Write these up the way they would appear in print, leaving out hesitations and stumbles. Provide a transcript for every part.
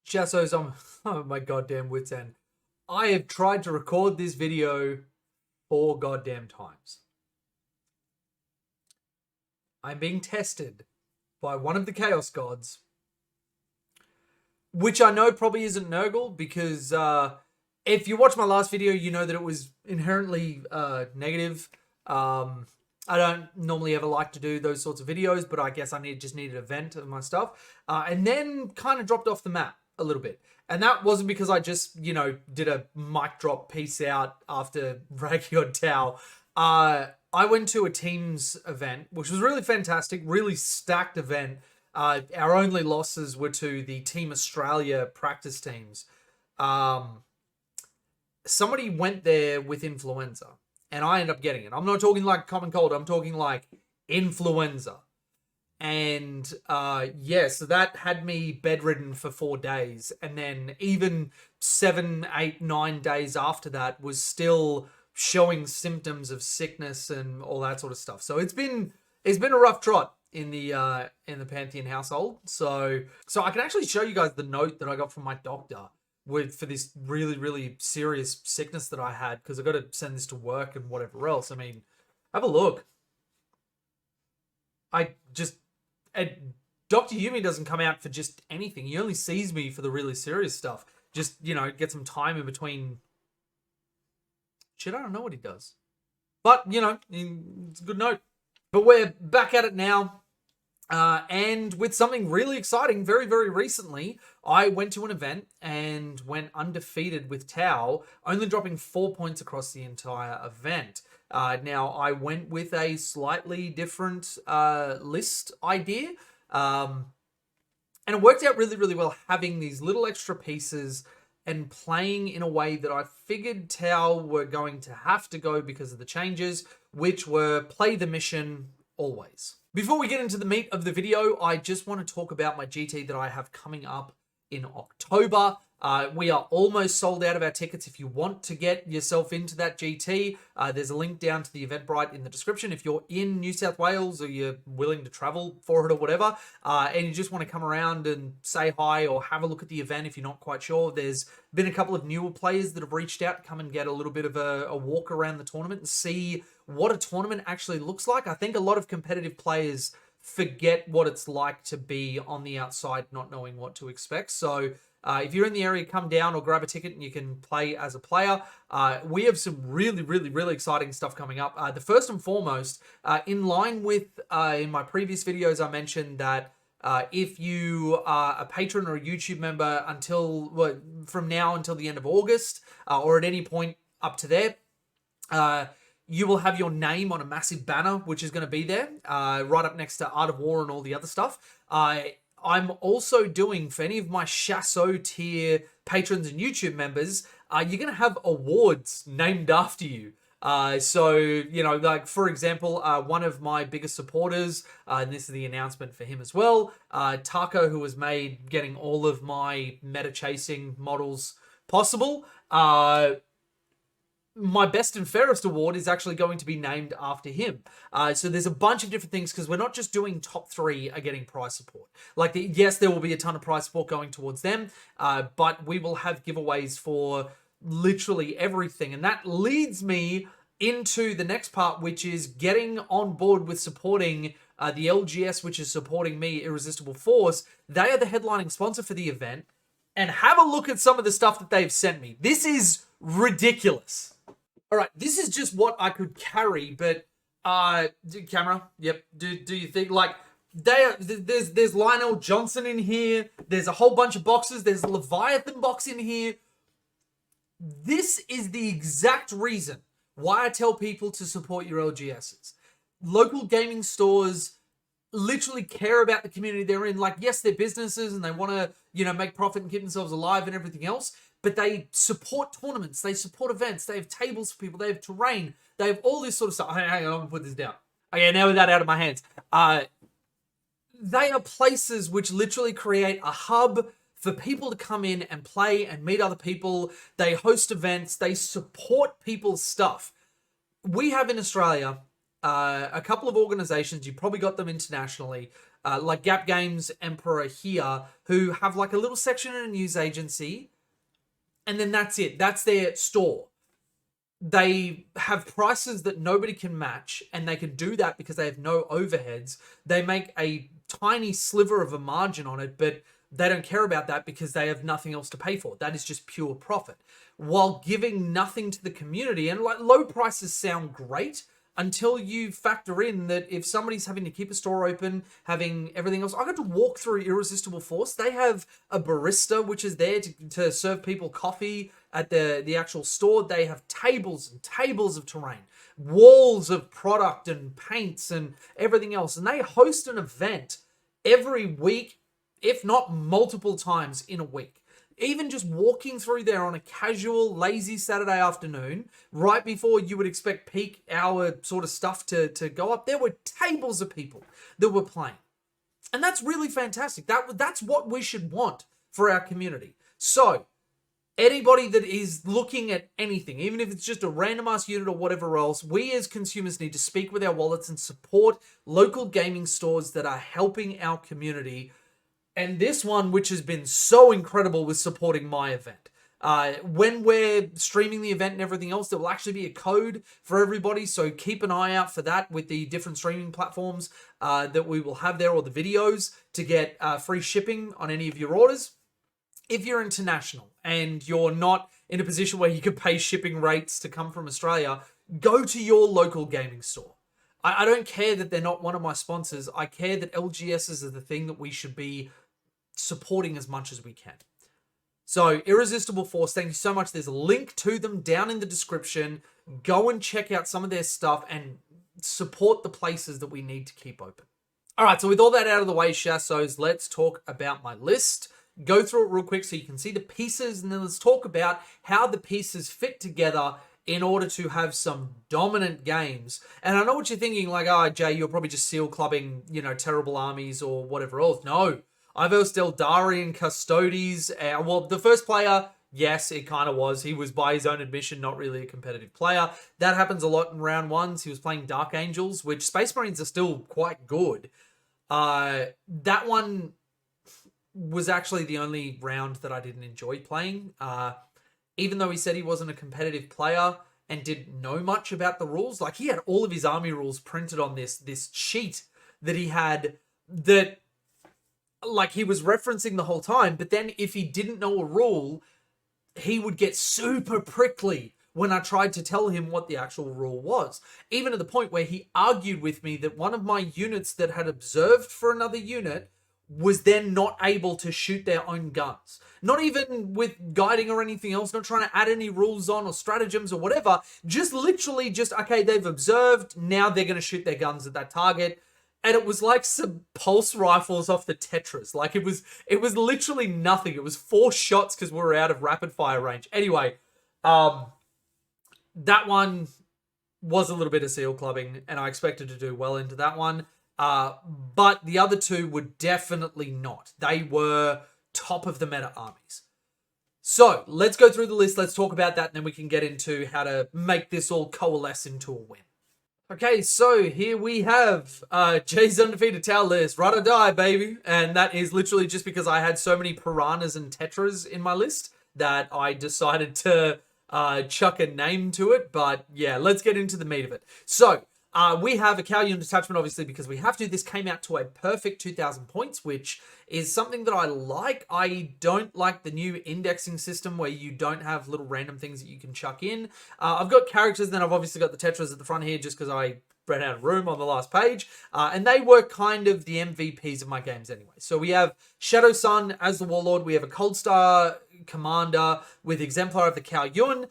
Chassos, I'm oh my goddamn wits end. I have tried to record this video 4 goddamn times. I'm being tested by one of the Chaos Gods, which I know probably isn't Nurgle, because if you watch my last video, you know that it was inherently negative. I don't normally ever like to do those sorts of videos, but I guess I just needed a vent of my stuff. And then kind of dropped off the map a little bit. And that wasn't because I just, did a mic drop peace out after Rakiod Tau. I went to a Teams event, which was really fantastic, really stacked event. Our only losses were to the Team Australia practice teams. Somebody went there with influenza, and I ended up getting it. I'm not talking like common cold. I'm talking like influenza. And so that had me bedridden for 4 days. And then even 7, 8, 9 days after that was still showing symptoms of sickness and all that sort of stuff. So it's been a rough trot in the Pantheon household. So I can actually show you guys the note that I got from my doctor for this really, really serious sickness that I had, because I got to send this to work and whatever else. I mean, have a look. Dr. Yumi doesn't come out for just anything. He only sees me for the really serious stuff. Just, get some time in between. Shit, I don't know what he does. But, it's a good note. But we're back at it now. And with something really exciting, very, very recently, I went to an event and went undefeated with Tau, only dropping 4 points across the entire event. Now, I went with a slightly different list idea, and it worked out really, really well, having these little extra pieces and playing in a way that I figured Tau were going to have to go because of the changes, which were play the mission always. Before we get into the meat of the video, I just want to talk about my GT that I have coming up in October. We are almost sold out of our tickets. If you want to get yourself into that GT, there's a link down to the Eventbrite in the description. If you're in New South Wales or you're willing to travel for it or whatever, and you just want to come around and say hi or have a look at the event if you're not quite sure, there's been a couple of newer players that have reached out to come and get a little bit of a walk around the tournament and see what a tournament actually looks like. I think a lot of competitive players forget what it's like to be on the outside, not knowing what to expect. So if you're in the area, come down or grab a ticket and you can play as a player. We have some really, really, really exciting stuff coming up. The first and foremost, in line with in my previous videos, I mentioned that if you are a patron or a YouTube member from now until the end of August, or at any point up to there, you will have your name on a massive banner, which is going to be there, right up next to Art of War and all the other stuff. I'm also doing, for any of my Chasso tier patrons and YouTube members, you're going to have awards named after you. Like, for example, one of my biggest supporters, and this is the announcement for him as well, Taco, who has made getting all of my meta chasing models possible, my best and fairest award is actually going to be named after him. So there's a bunch of different things, because we're not just doing top 3 are getting prize support. Yes, there will be a ton of prize support going towards them, but we will have giveaways for literally everything. And that leads me into the next part, which is getting on board with supporting the LGS, which is supporting me, Irresistible Force. They are the headlining sponsor for the event. And have a look at some of the stuff that they've sent me. This is ridiculous. All right, this is just what I could carry, but camera, yep. Do you think there's Lionel Johnson in here? There's a whole bunch of boxes. There's a Leviathan box in here. This is the exact reason why I tell people to support your LGSs. Local gaming stores literally care about the community they're in. Yes, they're businesses and they want to, make profit and keep themselves alive and everything else, but they support tournaments, they support events, they have tables for people, they have terrain, they have all this sort of stuff. Hang on, I'm going to put this down. Okay, now with that out of my hands. They are places which literally create a hub for people to come in and play and meet other people. They host events, they support people's stuff. We have in Australia a couple of organizations, you probably got them internationally, like Gap Games, Emperor here, who have like a little section in a news agency, and then that's it. That's their store. They have prices that nobody can match, and they can do that because they have no overheads. They make a tiny sliver of a margin on it, but they don't care about that because they have nothing else to pay for. That is just pure profit, while giving nothing to the community. And like, low prices sound great until you factor in that if somebody's having to keep a store open, having everything else. I got to walk through Irresistible Force. They have a barista which is there to serve people coffee at the actual store. They have tables and tables of terrain, walls of product and paints and everything else. And they host an event every week, if not multiple times in a week. Even just walking through there on a casual, lazy Saturday afternoon, right before you would expect peak hour sort of stuff to go up, there were tables of people that were playing. And that's really fantastic. That's what we should want for our community. So, anybody that is looking at anything, even if it's just a random ass unit or whatever else, we as consumers need to speak with our wallets and support local gaming stores that are helping our community. And this one, which has been so incredible with supporting my event. When we're streaming the event and everything else, there will actually be a code for everybody. So keep an eye out for that with the different streaming platforms that we will have there, or the videos, to get free shipping on any of your orders. If you're international and you're not in a position where you can pay shipping rates to come from Australia, go to your local gaming store. I don't care that they're not one of my sponsors. I care that LGSs are the thing that we should be supporting as much as we can. So, Irresistible Force, thank you so much. There's a link to them down in the description. Go and check out some of their stuff and support the places that we need to keep open. All right, so with all that out of the way, Chassos, let's talk about my list. Go through it real quick so you can see the pieces, and then let's talk about how the pieces fit together in order to have some dominant games. And I know what you're thinking, like, oh, Jay, you're probably just seal clubbing, terrible armies or whatever else. No, I versed Eldari Custodes. Well, the first player, yes, it kind of was. He was, by his own admission, not really a competitive player. That happens a lot in round ones. He was playing Dark Angels, which Space Marines are still quite good. That one was actually the only round that I didn't enjoy playing. Even though he said he wasn't a competitive player and didn't know much about the rules, like, he had all of his army rules printed on this sheet that he had that, like, he was referencing the whole time. But then if he didn't know a rule, he would get super prickly when I tried to tell him what the actual rule was. Even to the point where he argued with me that one of my units that had observed for another unit was then not able to shoot their own guns. Not even with guiding or anything else, not trying to add any rules on or stratagems or whatever. Just literally okay, they've observed, now they're going to shoot their guns at that target. And it was like some pulse rifles off the Tetris. Like, it was literally nothing. It was 4 shots because we were out of rapid fire range. Anyway, that one was a little bit of seal clubbing, and I expected to do well into that one. But the other two were definitely not. They were top of the meta armies. So let's go through the list. Let's talk about that, and then we can get into how to make this all coalesce into a win. Okay, so here we have Jay's undefeated tower list. Ride or die, baby. And that is literally just because I had so many piranhas and tetras in my list that I decided to chuck a name to it. But yeah, let's get into the meat of it. So we have a cow unit detachment, obviously, because we have to. This came out to a perfect 2,000 points, which is something that I like. I don't like the new indexing system where you don't have little random things that you can chuck in. I've got characters, then I've obviously got the tetras at the front here just because I ran out of room on the last page. And they were kind of the MVPs of my games anyway. So we have Shadow Sun as the Warlord. We have a Cold Star Commander with Exemplar of the Cow Yun.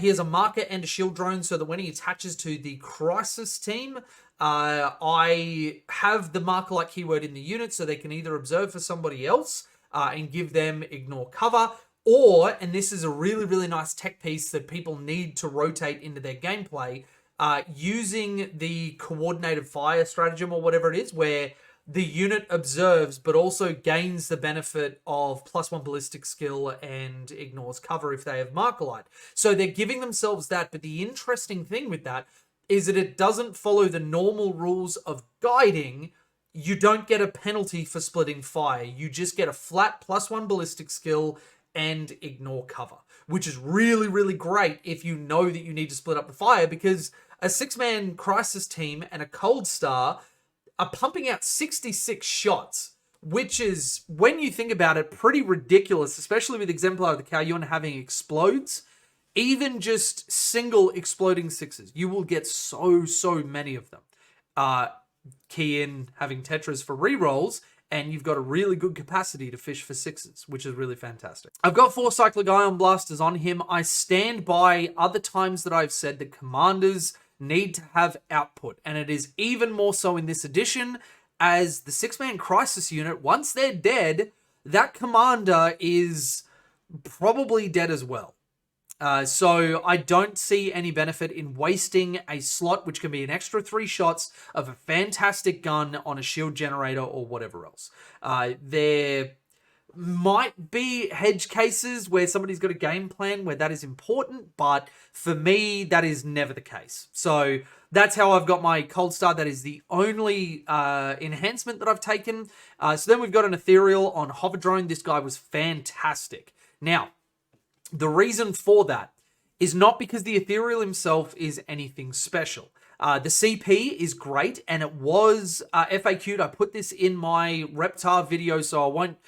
He has a marker and a shield drone so that when he attaches to the Crisis team, I have the marker-like keyword in the unit so they can either observe for somebody else and give them ignore cover, or, and this is a really, really nice tech piece that people need to rotate into their gameplay, using the coordinated fire stratagem or whatever it is, where the unit observes but also gains the benefit of +1 ballistic skill and ignores cover if they have marker light. So they're giving themselves that, but the interesting thing with that is that it doesn't follow the normal rules of guiding. You don't get a penalty for splitting fire. You just get a flat +1 ballistic skill and ignore cover, which is really, really great if you know that you need to split up the fire, because a 6-man crisis team and a cold star are pumping out 66 shots, which is, when you think about it, pretty ridiculous, especially with Exemplar of the Kalyun having explodes. Even just single exploding 6s, you will get so many of them. Key in having Tetras for rerolls, and you've got a really good capacity to fish for 6s, which is really fantastic. I've got 4 Cyclic Ion Blasters on him. I stand by other times that I've said that commanders need to have output, and it is even more so in this edition, as the 6-man crisis unit, once they're dead, that commander is probably dead as well. So I don't see any benefit in wasting a slot, which can be an extra 3 shots of a fantastic gun on a shield generator or whatever else. There might be hedge cases where somebody's got a game plan where that is important, but for me, that is never the case. So that's how I've got my Cold Star. That is the only enhancement that I've taken. So then we've got an Ethereal on Hover Drone. This guy was fantastic. Now, the reason for that is not because the Ethereal himself is anything special. The CP is great, and it was FAQ'd. I put this in my Reptar video, so I won't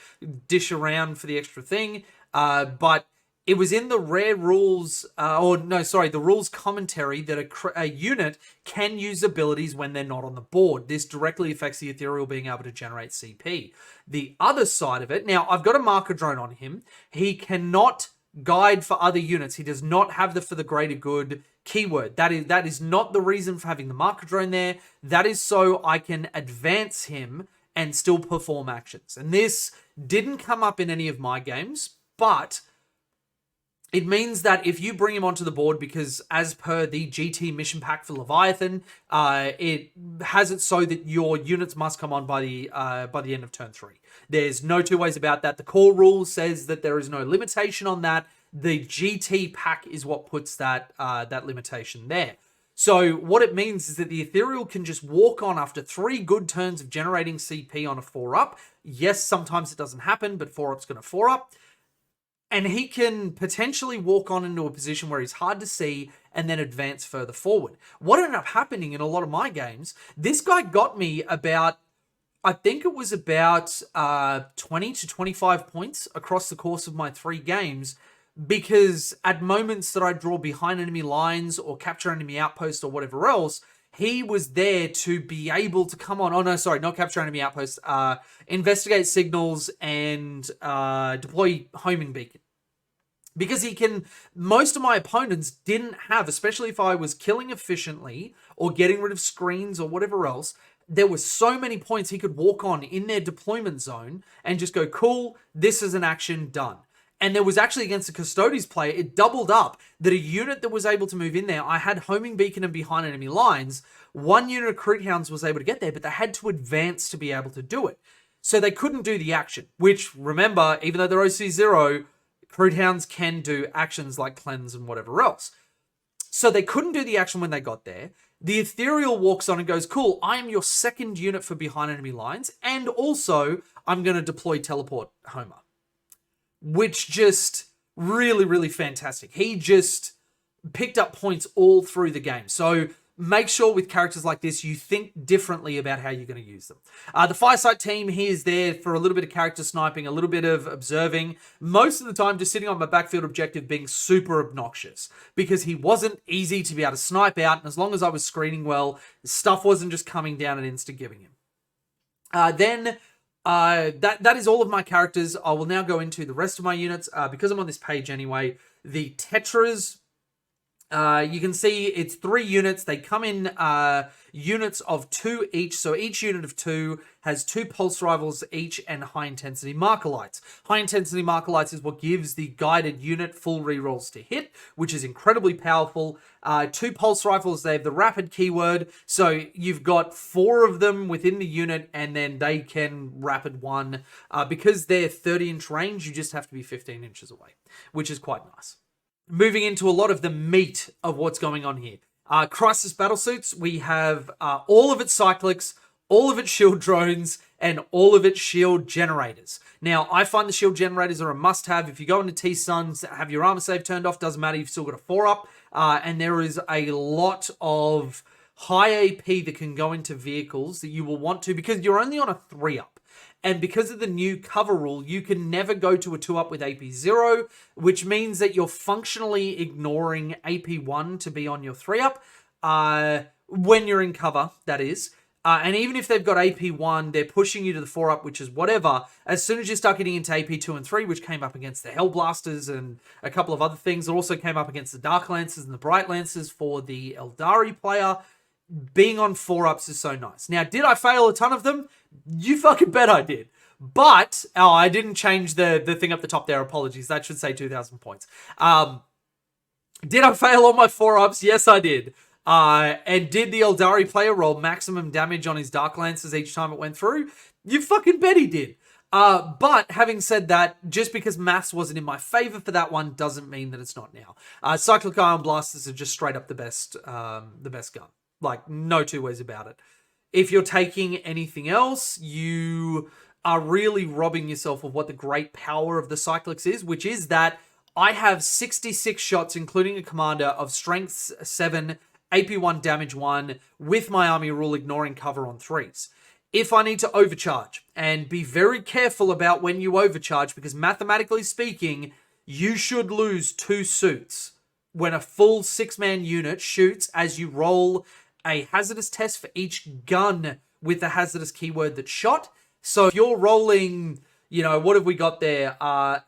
dish around for the extra thing. But it was in the rare rules, the rules commentary that a unit can use abilities when they're not on the board. This directly affects the Ethereal being able to generate CP. The other side of it, now I've got a marker drone on him. He cannot guide for other units. He does not have the for the greater good keyword. That is not the reason for having the marker drone there. That is so I can advance him and still perform actions. And this didn't come up in any of my games, but it means that if you bring him onto the board, because as per the GT mission pack for Leviathan, it has it so that your units must come on by the end of turn 3. There's no two ways about that. The core rule says that there is no limitation on that. The GT pack is what puts that limitation there. So what it means is that the Ethereal can just walk on after 3 good turns of generating CP on a 4-up. Yes, sometimes it doesn't happen, but 4-up's going to 4-up. And he can potentially walk on into a position where he's hard to see and then advance further forward. What ended up happening in a lot of my games, this guy got me about, I think it was about 20 to 25 points across the course of my 3 games, because at moments that I draw behind enemy lines or capture enemy outpost or whatever else, he was there to be able to come on. Oh, no, sorry, not capture enemy outpost. Investigate signals and deploy homing beacon. Because he can, most of my opponents didn't have, especially if I was killing efficiently or getting rid of screens or whatever else, there were so many points he could walk on in their deployment zone and just go, cool, this is an action, done. And there was actually, against a Custodes player, it doubled up that a unit that was able to move in there, I had homing beacon and behind enemy lines, 1 unit of Crit Hounds was able to get there, but they had to advance to be able to do it. So they couldn't do the action, which, remember, even though they're OC0, Crit Hounds can do actions like cleanse and whatever else. So they couldn't do the action when they got there. The Ethereal walks on and goes, cool, I am your 2nd unit for behind enemy lines, and also I'm going to deploy Teleport Homer. Which just really, really fantastic. He just picked up points all through the game. So make sure with characters like this, you think differently about how you're going to use them. The Firesight team, he is there for a little bit of character sniping, a little bit of observing. Most of the time, just sitting on my backfield objective being super obnoxious, because he wasn't easy to be able to snipe out. And as long as I was screening well, stuff wasn't just coming down and insta-giving him. That is all of my characters. I will now go into the rest of my units, because I'm on this page anyway. The Tetras, you can see it's 3 units. They come in units of 2 each. So each unit of 2 has 2 pulse rivals each and high intensity marker lights. High intensity marker lights is what gives the guided unit full rerolls to hit, which is incredibly powerful. 2 pulse rifles, they have the rapid keyword. So you've got 4 of them within the unit, and then they can rapid 1. Because they're 30-inch range, you just have to be 15 inches away, which is quite nice. Moving into a lot of the meat of what's going on here. Crisis Battlesuits, we have all of its cyclics, all of its shield drones, and all of its shield generators. Now, I find the shield generators are a must-have. If you go into T-Suns, have your armor save turned off, doesn't matter, you've still got a 4-up, and there is a lot of high AP that can go into vehicles that you will want to, because you're only on a 3-up. And because of the new cover rule, you can never go to a 2-up with AP 0, which means that you're functionally ignoring AP 1 to be on your 3-up, when you're in cover, that is. And even if they've got AP 1, they're pushing you to the 4-up, which is whatever. As soon as you start getting into AP 2 and 3, which came up against the Hellblasters and a couple of other things, it also came up against the Dark Lancers and the Bright Lancers for the Eldari player. Being on 4-ups is so nice. Now, did I fail a ton of them? You fucking bet I did. But, I didn't change the thing up the top there. Apologies. That should say 2,000 points. Did I fail on my 4-ups? Yes, I did. And did the Eldari player roll maximum damage on his Dark Lancers each time it went through? You fucking bet he did. But having said that, just because maths wasn't in my favor for that one doesn't mean that it's not now. Cyclic Ion Blasters are just straight up the best gun. Like, no two ways about it. If you're taking anything else, you are really robbing yourself of what the great power of the Cyclics is, which is that I have 66 shots, including a commander, of Strength 7, AP 1, Damage 1, with my army rule ignoring cover on 3s. If I need to overcharge, and be very careful about when you overcharge, because mathematically speaking, you should lose 2 suits when a full 6-man unit shoots as you roll a hazardous test for each gun with the hazardous keyword that's shot. So if you're rolling, what have we got there?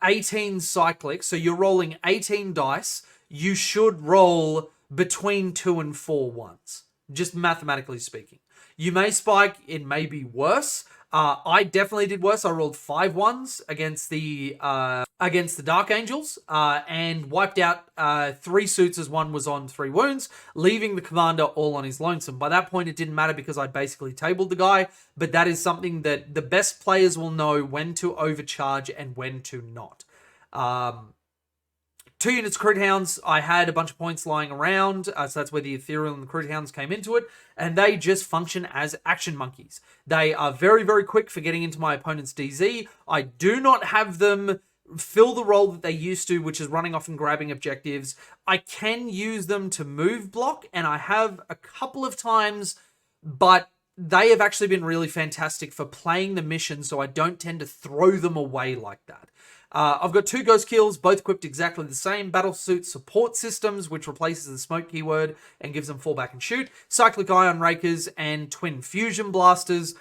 18 cyclic. So you're rolling 18 dice. You should roll between 2 and 4 ones, just mathematically speaking. You may spike, it may be worse. I definitely did worse. I rolled 5 ones against the Dark Angels, and wiped out 3 suits as one was on 3 wounds, leaving the commander all on his lonesome. By that point, it didn't matter because I basically tabled the guy, but that is something that the best players will know when to overcharge and when to not. 2 units Crit Hounds, I had a bunch of points lying around, so that's where the Ethereal and the Crit Hounds came into it, and they just function as action monkeys. They are very, very quick for getting into my opponent's DZ. I do not have them fill the role that they used to, which is running off and grabbing objectives. I can use them to move block, and I have a couple of times, but they have actually been really fantastic for playing the mission, so I don't tend to throw them away like that. I've got 2 Ghost Kills, both equipped exactly the same. Battlesuit Support Systems, which replaces the smoke keyword and gives them fallback and shoot. Cyclic Ion Rakers and Twin Fusion Blasters.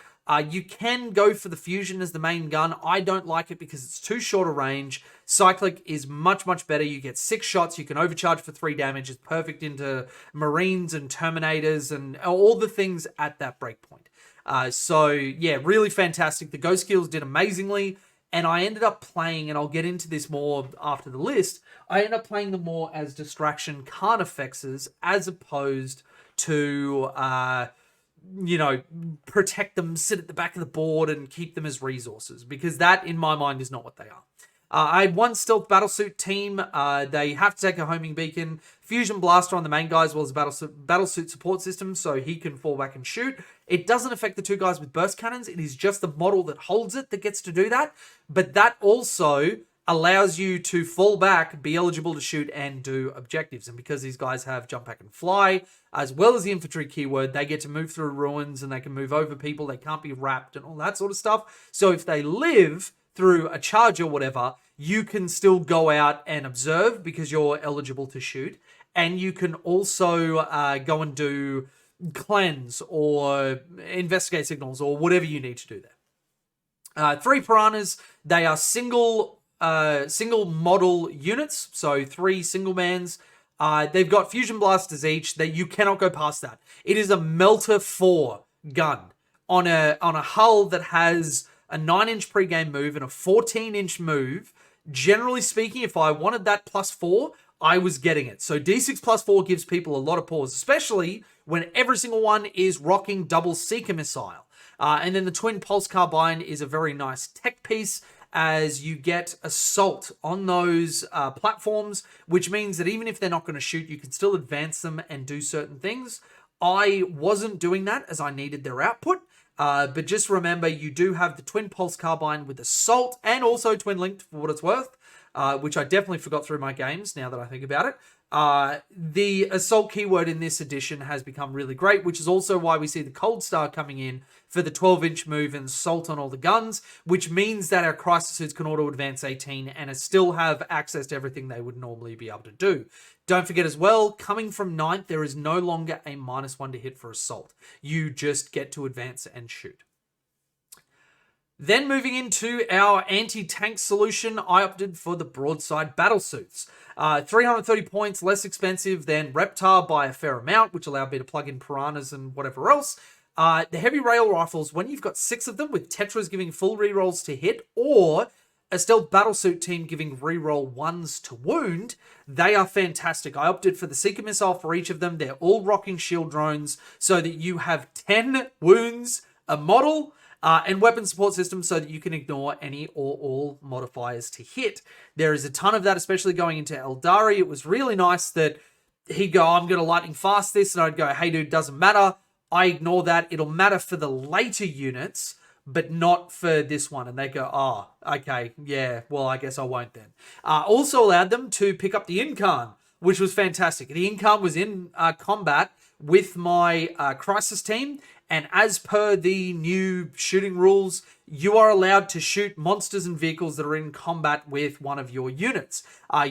You can go for the Fusion as the main gun. I don't like it because it's too short a range. Cyclic is much, much better. You get 6 shots. You can overcharge for 3 damage. It's perfect into Marines and Terminators and all the things at that breakpoint. So, yeah, really fantastic. The Ghost Kills did amazingly. And I ended up playing, and I'll get into this more after the list, I ended up playing them more as distraction carnifexes as opposed to, protect them, sit at the back of the board, and keep them as resources. Because that, in my mind, is not what they are. I had 1 stealth battlesuit team. They have to take a homing beacon. Fusion blaster on the main guy as well as battlesuit support system, so he can fall back and shoot. It doesn't affect the 2 guys with burst cannons. It is just the model that holds it that gets to do that. But that also allows you to fall back, be eligible to shoot, and do objectives. And because these guys have jump back and fly, as well as the infantry keyword, they get to move through ruins and they can move over people. They can't be wrapped and all that sort of stuff. So if they live through a charge or whatever, you can still go out and observe because you're eligible to shoot. And you can also go and do cleanse or investigate signals or whatever you need to do there. 3 piranhas, they are single model units, so 3 single mans. They've got fusion blasters each. That you cannot go past that. It is a Melter 4 gun on a hull that has a 9-inch pre-game move and a 14-inch move. Generally speaking, if I wanted that +4, I was getting it. So D6 +4 gives people a lot of pause, especially when every single one is rocking double Seeker missile. And then the Twin Pulse Carbine is a very nice tech piece, as you get assault on those platforms, which means that even if they're not going to shoot, you can still advance them and do certain things. I wasn't doing that as I needed their output. But just remember, you do have the twin pulse carbine with assault and also twin linked for what it's worth, which I definitely forgot through my games now that I think about it. The assault keyword in this edition has become really great, which is also why we see the Cold Star coming in for the 12-inch move and assault on all the guns, which means that our crisis suits can auto advance 18 and still have access to everything they would normally be able to do. Don't forget as well, coming from 9th, there is no longer a -1 to hit for assault. You just get to advance and shoot. Then moving into our anti-tank solution, I opted for the broadside battlesuits. 330 points, less expensive than Reptar by a fair amount, which allowed me to plug in piranhas and whatever else. The heavy rail rifles, when you've got 6 of them with Tetras giving full rerolls to hit, or a stealth battlesuit team giving reroll 1s to wound, they are fantastic. I opted for the Seeker missile for each of them. They're all rocking shield drones so that you have 10 wounds a model, and weapon support system so that you can ignore any or all modifiers to hit. There is a ton of that, especially going into Eldari. It was really nice that he'd go, I'm going to lightning fast this, and I'd go, hey dude, doesn't matter. I ignore that. It'll matter for the later units, but not for this one. And they go, oh, okay, yeah, well, I guess I won't then. Also allowed them to pick up the Incarn, which was fantastic. The Incarn was in combat with my Crisis team, and as per the new shooting rules, you are allowed to shoot monsters and vehicles that are in combat with one of your units.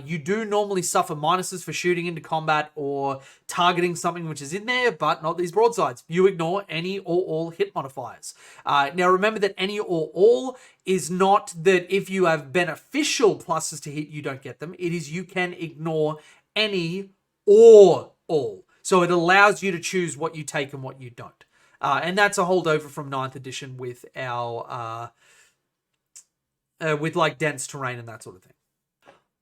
You do normally suffer minuses for shooting into combat or targeting something which is in there, but not these broadsides. You ignore any or all hit modifiers. Now remember that any or all is not that if you have beneficial pluses to hit, you don't get them. It is you can ignore any or all. So it allows you to choose what you take and what you don't. And that's a holdover from 9th edition with our, with like dense terrain and that sort of thing.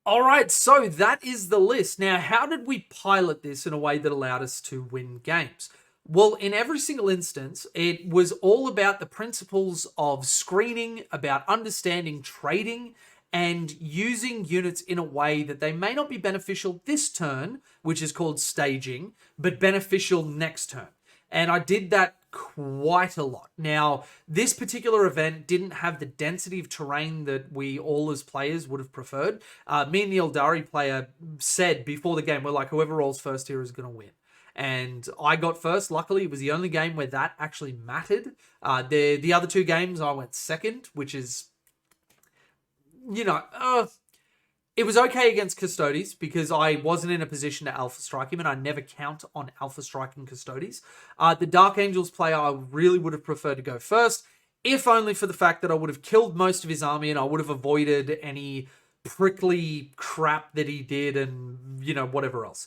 All right, so that is the list. Now, how did we pilot this in a way that allowed us to win games? Well, in every single instance, it was all about the principles of screening, about understanding trading, and using units in a way that they may not be beneficial this turn, which is called staging, but beneficial next turn. And I did that quite a lot. Now, this particular event didn't have the density of terrain that we all as players would have preferred. Me and the Eldari player said before the game, we're like, whoever rolls first here is going to win. And I got first. Luckily, it was the only game where that actually mattered. The other 2 games, I went second, which is, you know, it was okay against Custodes because I wasn't in a position to alpha strike him, and I never count on alpha striking Custodes. The Dark Angels player, I really would have preferred to go first, if only for the fact that I would have killed most of his army and I would have avoided any prickly crap that he did and, you know, whatever else.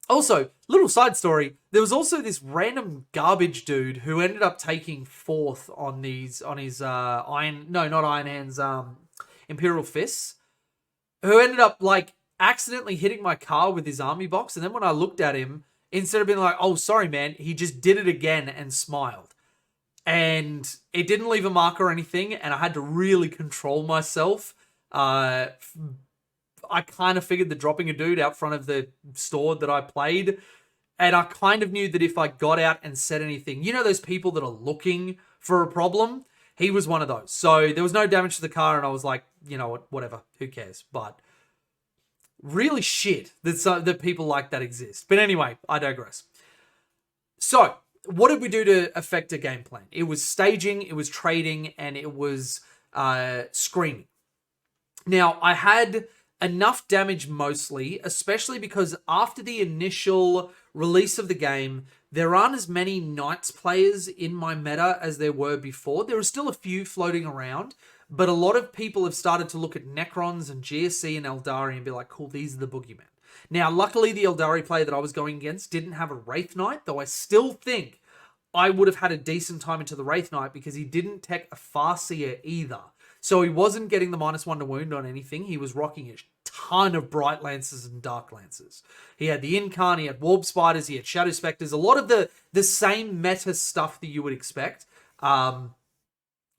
Also, little side story, there was also this random garbage dude who ended up taking 4th on his Iron Hands, Imperial Fists, who ended up like accidentally hitting my car with his army box. And then when I looked at him, instead of being like, oh, sorry, man, he just did it again and smiled. And it didn't leave a mark or anything. And I had to really control myself. I kind of figured that dropping a dude out front of the store that I played. And I kind of knew that if I got out and said anything, you know, those people that are looking for a problem, he was one of those. So there was no damage to the car, and I was like, you know what, whatever, who cares? But really shit that people like that exist. But anyway, I digress. So what did we do to affect a game plan? It was staging, it was trading, and it was screening. Now, I had enough damage mostly, especially because after the initial release of the game, there aren't as many Knights players in my meta as there were before. There are still a few floating around, but a lot of people have started to look at Necrons and GSC and Eldari and be like, cool, these are the boogeymen. Now, luckily, the Eldari player that I was going against didn't have a Wraith Knight, though I still think I would have had a decent time into the Wraith Knight because he didn't tech a Farseer either. So he wasn't getting the -1 to wound on anything. He was rocking a ton of Bright Lances and Dark Lances. He had the Incarn, he had Warp Spiders, he had Shadow Spectres, a lot of the same meta stuff that you would expect.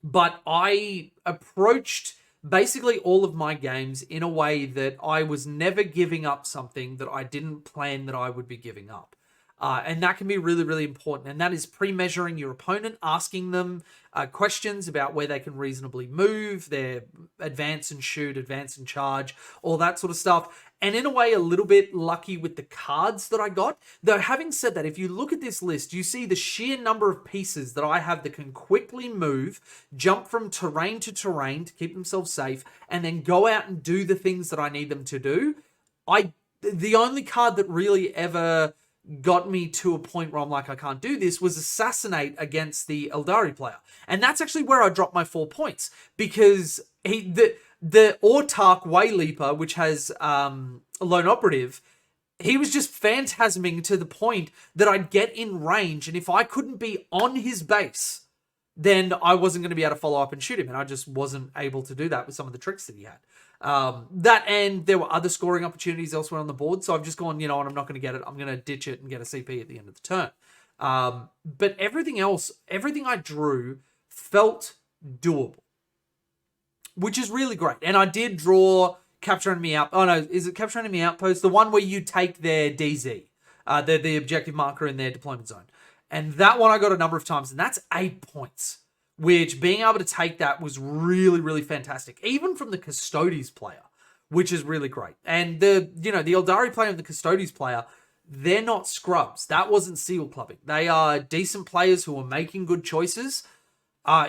But I approached basically all of my games in a way that I was never giving up something that I didn't plan that I would be giving up. And that can be really, really important. And that is pre-measuring your opponent, asking them questions about where they can reasonably move, their advance and shoot, advance and charge, all that sort of stuff. And in a way, a little bit lucky with the cards that I got. Though having said that, if you look at this list, you see the sheer number of pieces that I have that can quickly move, jump from terrain to terrain to keep themselves safe, and then go out and do the things that I need them to do. The only card that really ever got me to a point where I'm like, I can't do this, was Assassinate against the Eldari player. And that's actually where I dropped my 4 points, because the Autark Wayleaper, which has Lone Operative, he was just phantasming to the point that I'd get in range, and if I couldn't be on his base, then I wasn't going to be able to follow up and shoot him, and I just wasn't able to do that with some of the tricks that he had. That, and there were other scoring opportunities elsewhere on the board, so I've just gone, you know what, I'm not going to get it. I'm going to ditch it and get a CP at the end of the turn. But everything else, everything I drew felt doable, which is really great. And I did draw Capture Enemy Out. Oh no, is it Capture Enemy Outpost? The one where you take their DZ, the objective marker in their deployment zone. And that one I got a number of times, and that's 8 points. Which, being able to take that was really, really fantastic. Even from the Custodes player, which is really great. And the Eldari player and the Custodes player, they're not scrubs. That wasn't seal clubbing. They are decent players who are making good choices.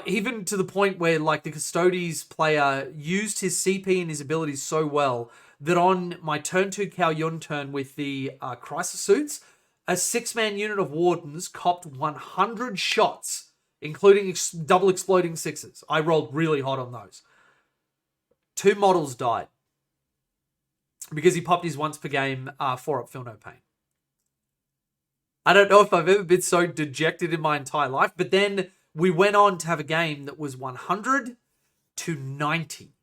Even to the point where, like, the Custodes player used his CP and his abilities so well that on my turn 2 Cao Yun turn with the Crisis Suits, a 6-man unit of Wardens copped 100 shots, including double exploding 6s. I rolled really hot on those. 2 models died because he popped his once per game 4-up Feel No Pain. I don't know if I've ever been so dejected in my entire life, but then we went on to have a game that was 100 to 90,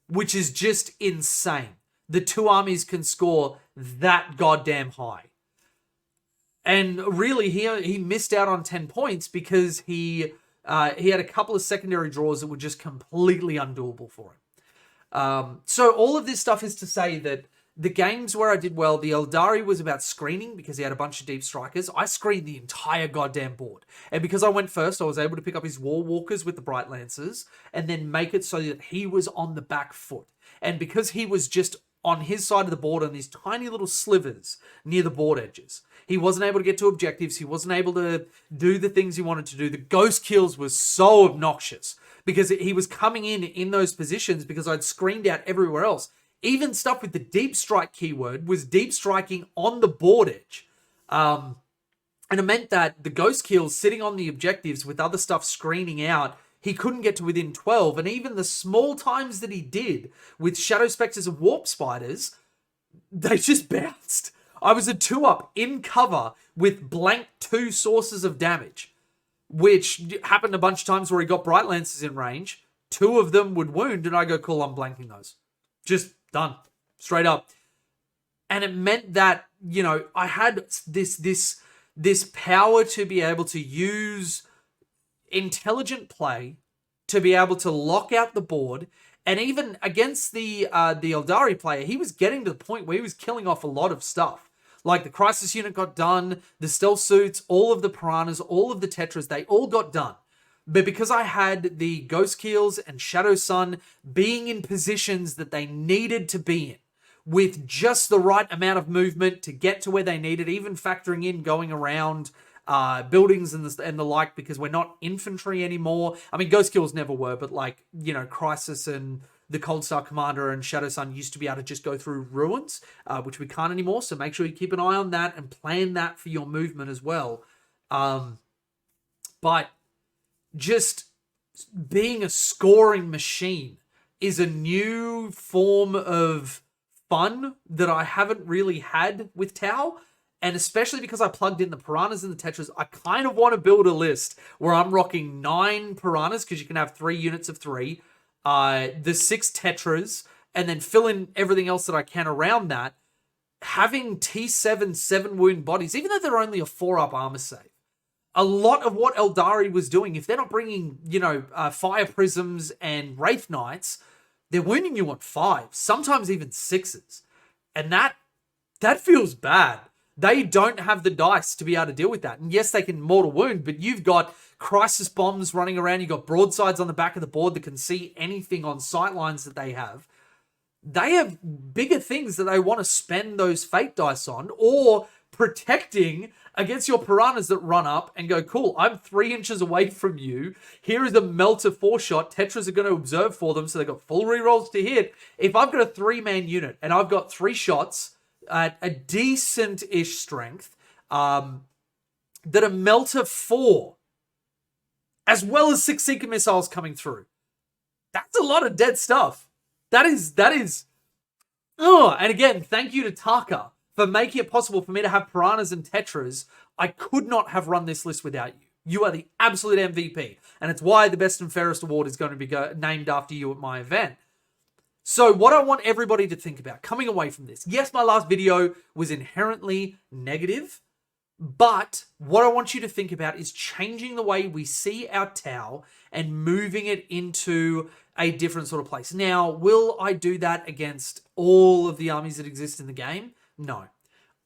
which is just insane. The 2 armies can score that goddamn high. And really, he missed out on 10 points because he had a couple of secondary draws that were just completely undoable for him. So all of this stuff is to say that the games where I did well, the Eldari was about screening because he had a bunch of deep strikers. I screened the entire goddamn board. And because I went first, I was able to pick up his War Walkers with the Bright Lancers and then make it so that he was on the back foot. And because he was just on his side of the board on these tiny little slivers near the board edges, he wasn't able to get to objectives. He wasn't able to do the things he wanted to do. The ghost kills was so obnoxious because he was coming in those positions because I'd screened out everywhere else. Even stuff with the deep strike keyword was deep striking on the board edge. And it meant that the ghost kills sitting on the objectives with other stuff screening out, he couldn't get to within 12. And even the small times that he did with Shadow Spectres and Warp Spiders, they just bounced. I was a 2-up in cover with blank 2 sources of damage, which happened a bunch of times where he got Bright Lancers in range. 2 of them would wound, and I go, cool, I'm blanking those. Just done. Straight up. And it meant that, you know, I had this power to be able to use intelligent play to be able to lock out the board. And even against the Eldari player, he was getting to the point where he was killing off a lot of stuff. Like the Crisis unit got done, the Stealth Suits, all of the Piranhas, all of the Tetras, they all got done. But because I had the Ghost Kills and Shadow Sun being in positions that they needed to be in, with just the right amount of movement to get to where they needed, even factoring in going around buildings and the like, because we're not infantry anymore. I mean, Ghost Kills never were, but like, you know, Crisis and the Cold Star Commander and Shadow Sun used to be able to just go through ruins, which we can't anymore. So make sure you keep an eye on that and plan that for your movement as well. But just being a scoring machine is a new form of fun that I haven't really had with Tau. And especially because I plugged in the Piranhas and the Tetras, I kind of want to build a list where I'm rocking 9 Piranhas, because you can have 3 units of 3, the 6 Tetras, and then fill in everything else that I can around that. Having T7 7 wound bodies, even though they're only a 4-up armor save, a lot of what Eldari was doing, if they're not bringing, Fire Prisms and Wraith Knights, they're wounding you on 5, sometimes even 6s. And that feels bad. They don't have the dice to be able to deal with that. And yes, they can mortal wound, but you've got crisis bombs running around. You've got broadsides on the back of the board that can see anything on sight lines that they have. They have bigger things that they want to spend those fate dice on, or protecting against your piranhas that run up and go, cool, I'm 3 inches away from you. Here is a Melter 4-shot. Tetras are going to observe for them, so they've got full rerolls to hit. If I've got a 3-man unit and I've got 3 shots at a decent-ish strength, that a Melter 4, as well as 6 Seeker missiles coming through, that's a lot of dead stuff. That is. Oh, and again, thank you to Taka for making it possible for me to have piranhas and tetras. I could not have run this list without you. You are the absolute MVP. And it's why the Best and Fairest Award is going to be named after you at my event. So what I want everybody to think about coming away from this. Yes, my last video was inherently negative. But what I want you to think about is changing the way we see our Tau and moving it into a different sort of place. Now, will I do that against all of the armies that exist in the game? No.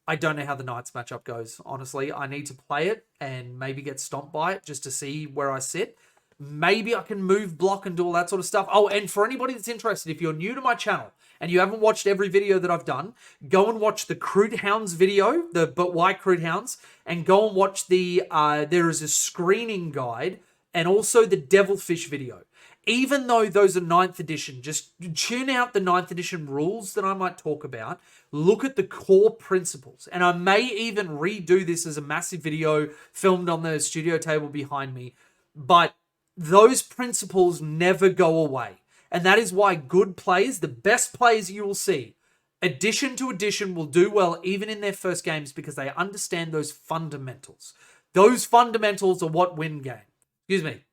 I don't know how the Knights matchup goes, honestly. I need to play it and maybe get stomped by it just to see where I sit. Maybe I can move, block, and do all that sort of stuff. Oh, and for anybody that's interested, if you're new to my channel and you haven't watched every video that I've done, go and watch the Crude Hounds video, the But Why Crude Hounds, and go and watch the, there is a screening guide, and also the Devilfish video. Even though those are 9th edition, just tune out the 9th edition rules that I might talk about. Look at the core principles. And I may even redo this as a massive video filmed on the studio table behind me. But those principles never go away. And that is why good players, the best players you will see, edition to edition, will do well even in their first games because they understand those fundamentals. Those fundamentals are what win games. Excuse me.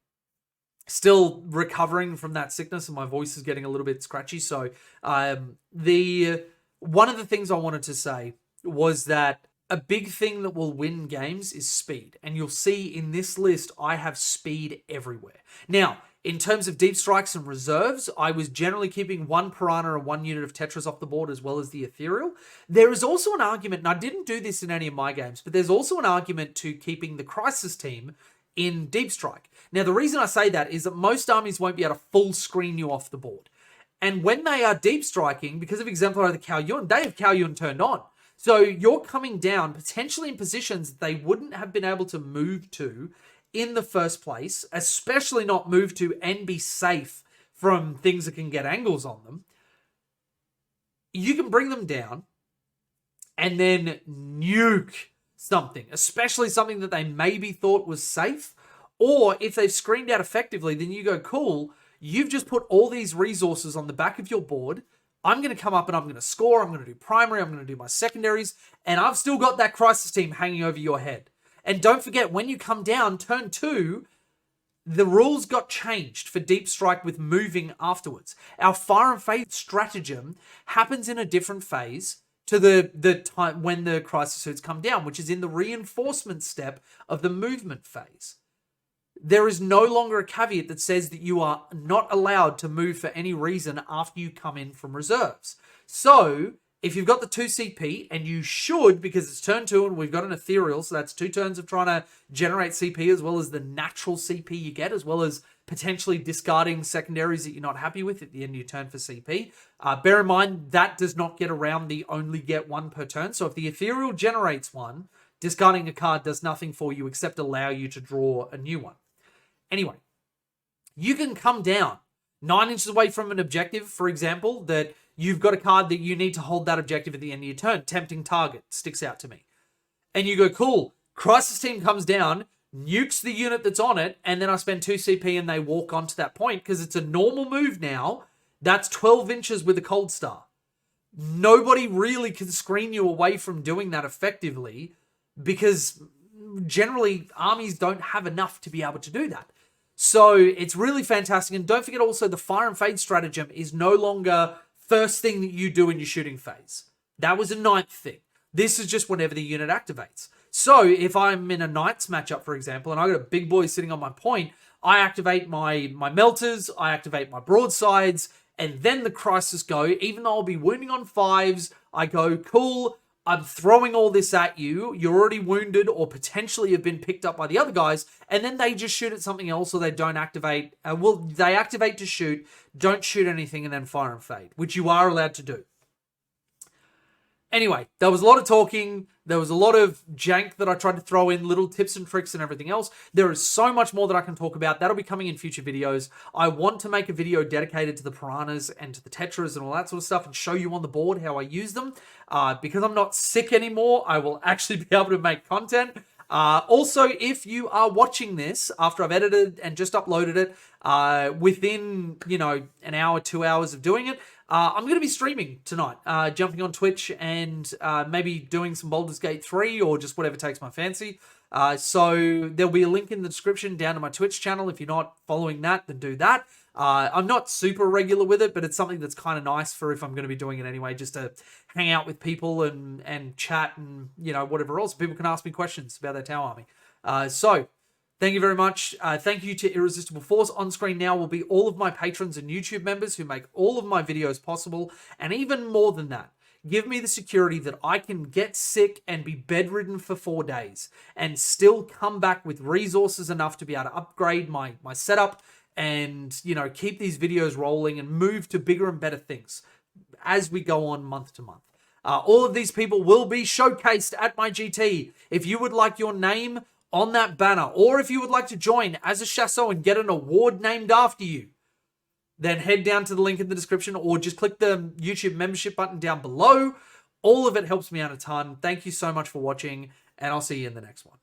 Still recovering from that sickness and my voice is getting a little bit scratchy. So one of the things I wanted to say was that a big thing that will win games is speed. And you'll see in this list, I have speed everywhere. Now, in terms of deep strikes and reserves, I was generally keeping 1 Piranha and 1 unit of Tetras off the board as well as the Ethereal. There is also an argument, and I didn't do this in any of my games, but there's also an argument to keeping the Crisis team in Deep Strike. Now, the reason I say that is that most armies won't be able to full screen you off the board. And when they are deep striking, because of Exemplar of the Cao Yun, they have Cao Yun turned on. So you're coming down potentially in positions that they wouldn't have been able to move to in the first place, especially not move to and be safe from things that can get angles on them. You can bring them down and then nuke something, especially something that they maybe thought was safe. Or if they've screened out effectively, then you go, cool, you've just put all these resources on the back of your board. I'm going to come up and I'm going to score. I'm going to do primary. I'm going to do my secondaries. And I've still got that crisis team hanging over your head. And don't forget, when you come down, turn 2, the rules got changed for Deep Strike with moving afterwards. Our Fire and Faith stratagem happens in a different phase to the time when the crisis suits come down, which is in the reinforcement step of the movement phase. There is no longer a caveat that says that you are not allowed to move for any reason after you come in from reserves. So, if you've got the 2 CP, and you should, because it's turn 2 and we've got an Ethereal, so that's 2 turns of trying to generate CP as well as the natural CP you get, as well as potentially discarding secondaries that you're not happy with at the end of your turn for CP. Bear in mind, that does not get around the only get 1 per turn. So if the Ethereal generates 1, discarding a card does nothing for you except allow you to draw a new one. Anyway, you can come down 9 inches away from an objective, for example, that you've got a card that you need to hold that objective at the end of your turn. Tempting Target sticks out to me. And you go, cool, Crisis Team comes down, nukes the unit that's on it, and then I spend 2 CP and they walk onto that point because it's a normal move now. That's 12 inches with a Cold Star. Nobody really can screen you away from doing that effectively because generally armies don't have enough to be able to do that. So it's really fantastic. And don't forget also the Fire and Fade stratagem is no longer first thing that you do in your shooting phase. That was a 9th thing. This is just whenever the unit activates. So if I'm in a Knights matchup, for example, and I got a big boy sitting on my point, I activate my melters, I activate my broadsides, and then the crisis go. Even though I'll be wounding on 5s, I go, cool, I'm throwing all this at you. You're already wounded or potentially have been picked up by the other guys. And then they just shoot at something else or they don't activate. They activate to shoot, don't shoot anything, and then fire and fade, which you are allowed to do. Anyway, there was a lot of talking. There was a lot of jank that I tried to throw in, little tips and tricks and everything else. There is so much more that I can talk about. That'll be coming in future videos. I want to make a video dedicated to the piranhas and to the tetras and all that sort of stuff and show you on the board how I use them. Because I'm not sick anymore, I will actually be able to make content. Also, if you are watching this after I've edited and just uploaded it, within, an hour, 2 hours of doing it, I'm going to be streaming tonight, jumping on Twitch and maybe doing some Baldur's Gate 3 or just whatever takes my fancy. So there'll be a link in the description down to my Twitch channel. If you're not following that, then do that. I'm not super regular with it, but it's something that's kind of nice for if I'm going to be doing it anyway, just to hang out with people and chat and, whatever else. People can ask me questions about their Tau army. So thank you very much. Thank you to Irresistible Force. On screen now will be all of my patrons and YouTube members who make all of my videos possible. And even more than that, give me the security that I can get sick and be bedridden for 4 days and still come back with resources enough to be able to upgrade my setup and, keep these videos rolling and move to bigger and better things as we go on month to month. All of these people will be showcased at my GT. If you would like your name on that banner, or if you would like to join as a Chasseur and get an award named after you, then head down to the link in the description or just click the YouTube membership button down below. All of it helps me out a ton. Thank you so much for watching, and I'll see you in the next one.